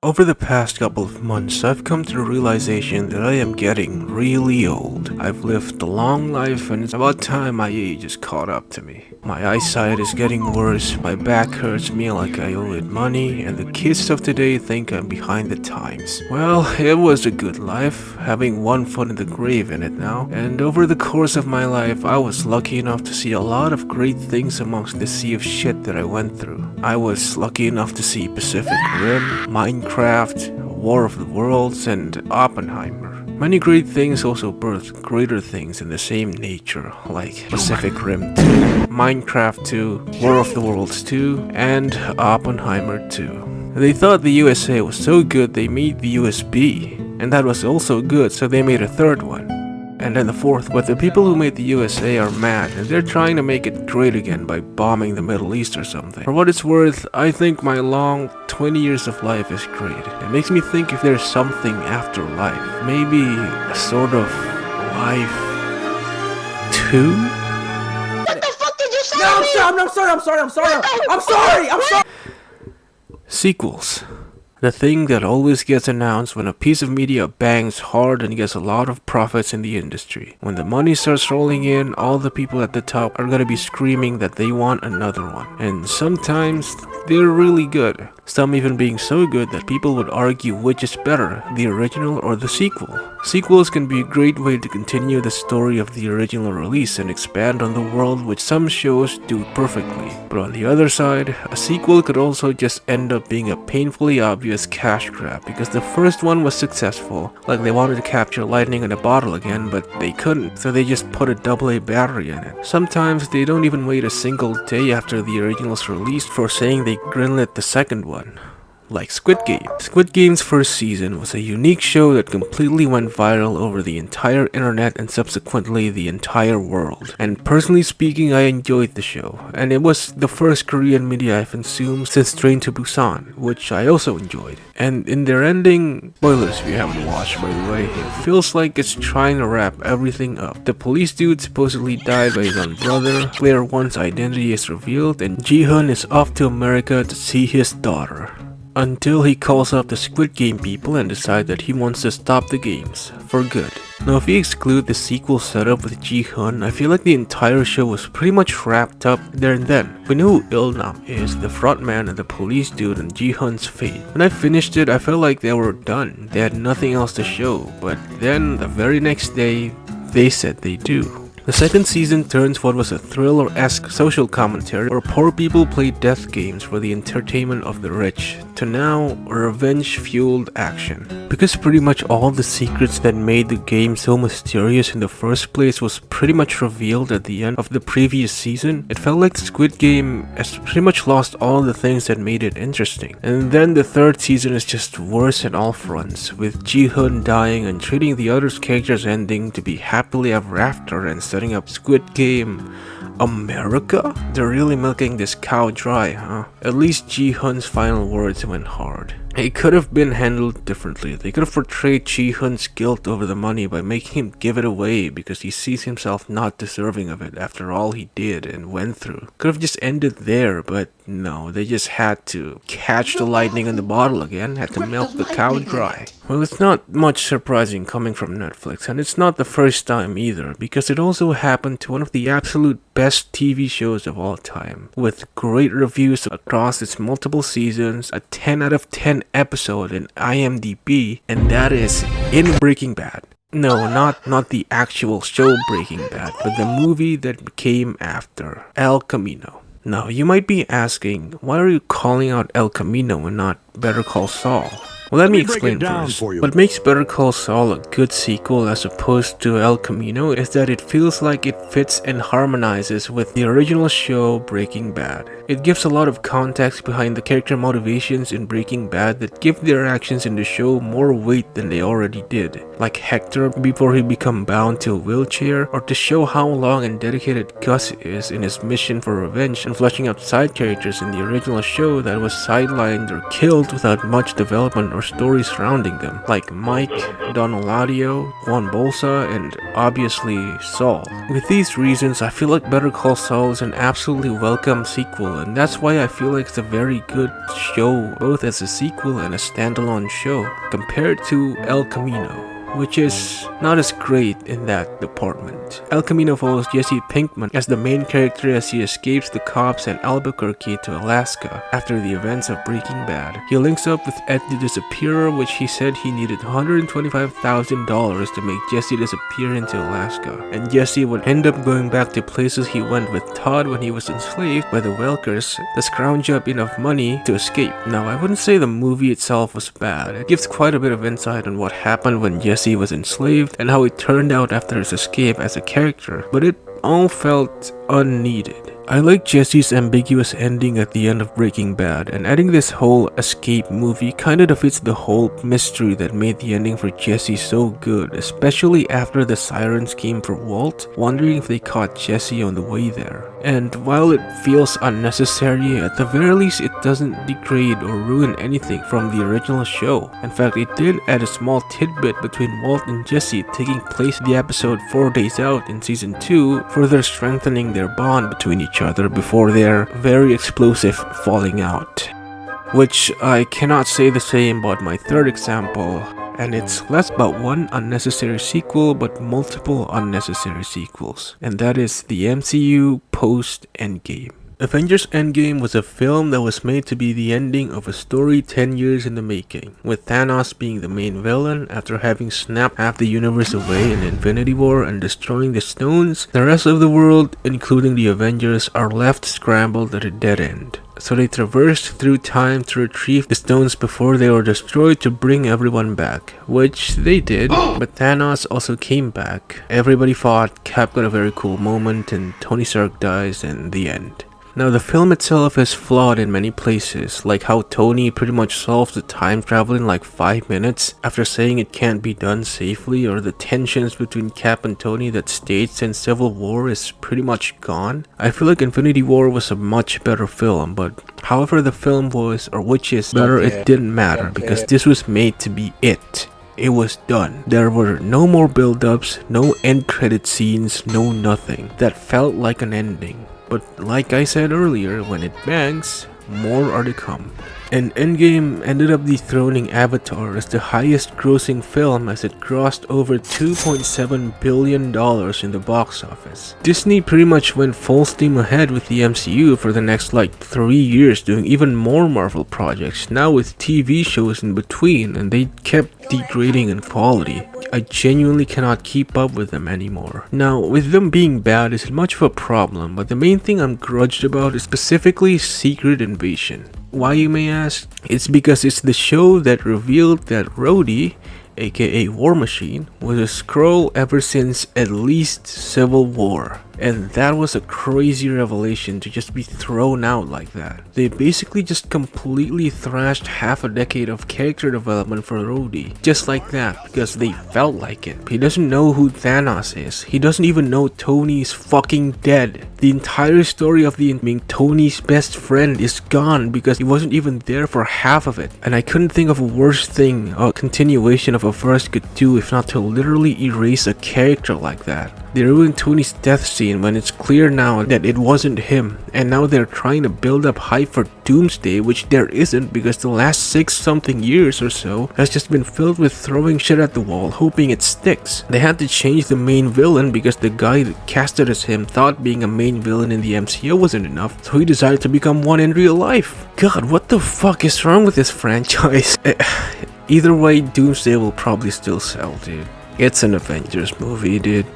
Over the past couple of months, I've come to the realization that I am getting really old. I've lived a long life and it's about time my age is caught up to me. My eyesight is getting worse, my back hurts me like I owe it money, and the kids of today think I'm behind the times. Well, it was a good life, having one foot in the grave in it now, and over the course of my life, I was lucky enough to see a lot of great things amongst the sea of shit that I went through. I was lucky enough to see Pacific Rim, Minecraft, War of the Worlds, and Oppenheimer. Many great things also birthed greater things in the same nature, like Pacific Rim 2, Minecraft 2, War of the Worlds 2, and Oppenheimer 2. They thought the USA was so good they made the USB, and that was also good, so they made a third one. And then the fourth, but the people who made the USA are mad, and they're trying to make it great again by bombing the Middle East or something. For what it's worth, I think my long 20 years of life is great. It makes me think if there's something after life. Maybe a sort of life 2? What the fuck did you say? No, I'm sorry. Sequels. The thing that always gets announced when a piece of media bangs hard and gets a lot of profits in the industry. When the money starts rolling in, all the people at the top are gonna be screaming that they want another one. And sometimes they're really good. Some even being so good that people would argue which is better, the original or the sequel. Sequels can be a great way to continue the story of the original release and expand on the world, which some shows do perfectly. But on the other side, a sequel could also just end up being a painfully obvious cash grab because the first one was successful, like they wanted to capture lightning in a bottle again, but they couldn't, so they just put a AA battery in it. Sometimes they don't even wait a single day after the original's released for saying they greenlit the second one. Like Squid Game. Squid Game's first season was a unique show that completely went viral over the entire internet and subsequently the entire world. And personally speaking, I enjoyed the show, and it was the first Korean media I've consumed since Train to Busan, which I also enjoyed. And in their ending, spoilers if you haven't watched by the way, it feels like it's trying to wrap everything up. The police dude supposedly died by his own brother, Player 1's identity is revealed, and Ji-hun is off to America to see his daughter. Until he calls up the Squid Game people and decides that he wants to stop the games, for good. Now if you exclude the sequel setup with Ji-hun, I feel like the entire show was pretty much wrapped up there and then. We know who Il-nam is, the frontman and the police dude, and Ji-hun's fate. When I finished it, I felt like they were done. They had nothing else to show, but then the very next day, they said they do. The second season turns what was a thriller-esque social commentary where poor people play death games for the entertainment of the rich to now revenge-fueled action. Because pretty much all the secrets that made the game so mysterious in the first place was pretty much revealed at the end of the previous season, it felt like the Squid Game has pretty much lost all the things that made it interesting. And then the third season is just worse on all fronts, with Ji-hun dying and treating the other characters' ending to be happily ever after and setting up Squid Game America? They're really milking this cow dry, huh? At least Ji-hun's final words went hard. It could have been handled differently. They could have portrayed Ji-hun's guilt over the money by making him give it away because he sees himself not deserving of it after all he did and went through. Could have just ended there, but no, they just had to catch the lightning in the bottle again, had to milk the cow dry. Well, it's not much surprising coming from Netflix, and it's not the first time either, because it also happened to one of the absolute best TV shows of all time, with great reviews across its multiple seasons, a 10 out of 10 episode in IMDb, and that is in Breaking Bad. No, not the actual show Breaking Bad, but the movie that came after, El Camino. Now, you might be asking, why are you calling out El Camino and not Better Call Saul? Well, let me explain first. What makes Better Call Saul a good sequel as opposed to El Camino is that it feels like it fits and harmonizes with the original show Breaking Bad. It gives a lot of context behind the character motivations in Breaking Bad that give their actions in the show more weight than they already did. Like Hector before he became bound to a wheelchair, or to show how long and dedicated Gus is in his mission for revenge and fleshing out side characters in the original show that was sidelined or killed without much development or or story surrounding them, like Mike, Don Eladio, Juan Bolsa, and obviously Saul. With these reasons, I feel like Better Call Saul is an absolutely welcome sequel, and that's why I feel like it's a very good show, both as a sequel and a standalone show, compared to El Camino, which is not as great in that department. El Camino follows Jesse Pinkman as the main character as he escapes the cops in Albuquerque to Alaska after the events of Breaking Bad. He links up with Ed the Disappearer, which he said he needed $125,000 to make Jesse disappear into Alaska, and Jesse would end up going back to places he went with Todd when he was enslaved by the Welkers to scrounge up enough money to escape. Now, I wouldn't say the movie itself was bad. It gives quite a bit of insight on what happened when Jesse was enslaved and how it turned out after his escape as a character, but it all felt unneeded. I like Jesse's ambiguous ending at the end of Breaking Bad, and adding this whole escape movie kinda defeats the whole mystery that made the ending for Jesse so good, especially after the sirens came for Walt, wondering if they caught Jesse on the way there. And while it feels unnecessary, at the very least it doesn't degrade or ruin anything from the original show. In fact, it did add a small tidbit between Walt and Jesse taking place in the episode 4 Days Out in season 2, further strengthening their bond between each other before their very explosive falling out. Which I cannot say the same about my third example, and it's less about one unnecessary sequel but multiple unnecessary sequels, and that is the MCU post-Endgame. Avengers Endgame was a film that was made to be the ending of a story 10 years in the making, with Thanos being the main villain after having snapped half the universe away in Infinity War and destroying the stones. The rest of the world, including the Avengers, are left scrambled at a dead end. So they traversed through time to retrieve the stones before they were destroyed to bring everyone back, which they did, but Thanos also came back. Everybody fought, Cap got a very cool moment, and Tony Stark dies, and the end. Now, the film itself is flawed in many places, like how Tony pretty much solves the time travel in like 5 minutes after saying it can't be done safely, or the tensions between Cap and Tony that stayed since Civil War is pretty much gone. I feel like Infinity War was a much better film, but however the film was, or which is better, it didn't matter, because this was made to be it. It was done. There were no more build-ups, no end credit scenes, no nothing. That felt like an ending. But like I said earlier, when it bangs, more are to come. And Endgame ended up dethroning Avatar as the highest grossing film as it grossed over $2.7 billion in the box office. Disney pretty much went full steam ahead with the MCU for the next like 3 years, doing even more Marvel projects, now with TV shows in between, and they kept degrading in quality. I genuinely cannot keep up with them anymore. Now, with them being bad isn't much of a problem, but the main thing I'm grudged about is specifically Secret Invasion. Why, you may ask? It's because it's the show that revealed that Rhodey, aka War Machine, was a Skrull ever since at least Civil War. And that was a crazy revelation to just be thrown out like that. They basically just completely thrashed half a decade of character development for Rhodey, just like that, because they felt like it. He doesn't know who Thanos is. He doesn't even know Tony's fucking dead. The entire story of being Tony's best friend is gone because he wasn't even there for half of it. And I couldn't think of a worse thing a continuation of a verse could do if not to literally erase a character like that. They ruined Tony's death scene when it's clear now that it wasn't him, and now they're trying to build up hype for Doomsday, which there isn't because the last 6-something years or so has just been filled with throwing shit at the wall, hoping it sticks. They had to change the main villain because the guy that casted as him thought being a main villain in the MCU wasn't enough, so he decided to become one in real life. God, what the fuck is wrong with this franchise? Either way, Doomsday will probably still sell, dude. It's an Avengers movie, dude.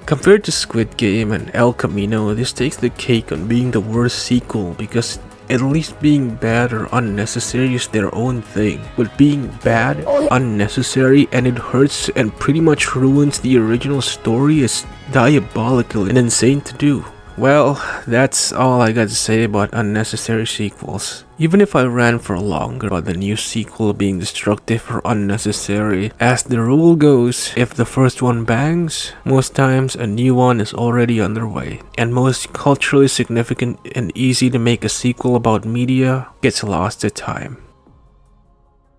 Compared to Squid Game and El Camino, this takes the cake on being the worst sequel because at least being bad or unnecessary is their own thing. But being bad, unnecessary, and it hurts and pretty much ruins the original story is diabolical and insane to do. Well, that's all I got to say about unnecessary sequels. Even if I ran for longer about the new sequel being destructive or unnecessary, as the rule goes, if the first one bangs, most times a new one is already underway. And most culturally significant and easy to make a sequel about media gets lost to time.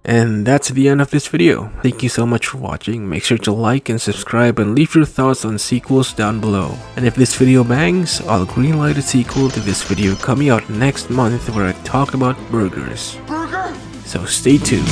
And that's the end of this video. Thank you so much for watching. Make sure to like and subscribe and leave your thoughts on sequels down below. And if this video bangs, I'll greenlight a sequel to this video coming out next month where I talk about burgers. So stay tuned.